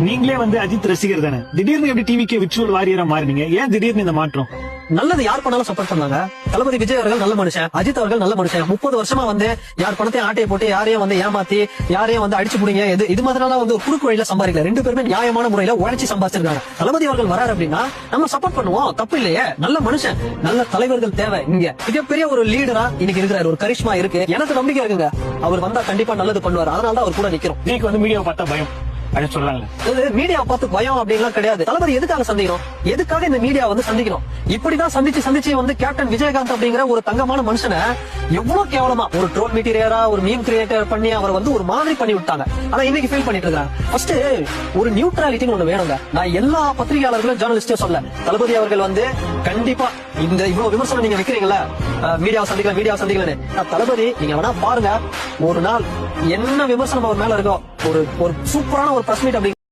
நீங்களே வந்து அஜித் ரசிகர் தானே, திடீர்னு எப்படி டிவிக்கு விர்ச்சுவல் வாரியரா மாறினீங்க? ஏன் திடீர்னு இந்த மாற்றம்? நல்லது யார் பண்ணாலும் சப்போர்ட் பண்ணாங்க. தளபதி விஜய் அவர்கள் நல்ல மனுஷன், அஜித் அவர்கள் நல்ல மனுஷன். 30 வருஷமா வந்து யார் பணத்தையும் ஆட்டையை போட்டு யாரையும் வந்து ஏமாத்தி யாரையும் வந்து அடிச்சு புடிங்க இது மாதிரிலாம் வந்து குறுக்கு வழியில சம்பாதிக்கல. 2 பேருமே நியாயமான முறையில உழைச்சி சம்பாதிச்சிருக்காங்க. தளபதி அவர்கள் வராரு அப்படின்னா நம்ம சப்போர்ட் பண்ணுவோம், தப்பு இல்லையே. நல்ல மனுஷன், நல்ல தலைவர்கள் தேவை. இங்க மிகப்பெரிய ஒரு லீடரா இன்னைக்கு இருக்கிறாரு, ஒரு கரிஷ்மா இருக்கு. எனக்கு நம்பிக்கை இருக்குங்க, அவர் வந்தா கண்டிப்பா நல்லது பண்ணுவார். அதனாலதான் அவர் கூட நிக்கிறோம். இன்னைக்கு வந்து மீடியாவை பார்த்தா பயம் அப்படின்னு சொல்றாங்க. மீடியா பார்த்து பயம் அப்படின்லாம் கிடையாது. தளபதி எதுக்காக சந்திக்கணும், எதுக்காக இந்த மீடியா வந்து சந்திக்கணும்? இப்படிதான் சந்திச்சு வந்து கேப்டன் விஜயகாந்த் அப்படிங்கிற ஒரு தங்கமான மனுஷனை எவ்வளவு கேவலமா ஒரு ட்ரோல் மெட்டீரியலா ஒரு மீம் கிரியேட்டர் பண்ணி அவர் வந்து ஒரு மாதிரி பண்ணி விட்டாங்க. ஆனா இன்னைக்கு ஃபீல் பண்ணிட்டு இருக்காங்க. ஃபர்ஸ்ட் ஒரு நியூட்ராலிட்டின்னு ஒண்ணு வேணுங்க. நான் எல்லா பத்திரிகையாளர்களும் ஜேர்னலிஸ்டும் சொல்ல, தளபதி அவர்கள் வந்து கண்டிப்பா இந்த இவ்வளவு விமர்சனம் நீங்க வைக்கிறீங்களா, மீடியாவை சந்திக்கல. தளபதி நீங்க வேணா பாருங்க, ஒரு நாள் என்ன விமர்சனம் அவர் மேல இருக்கோ, ஒரு சூப்பரான ஒரு பிரஸ் மீட் அப்படி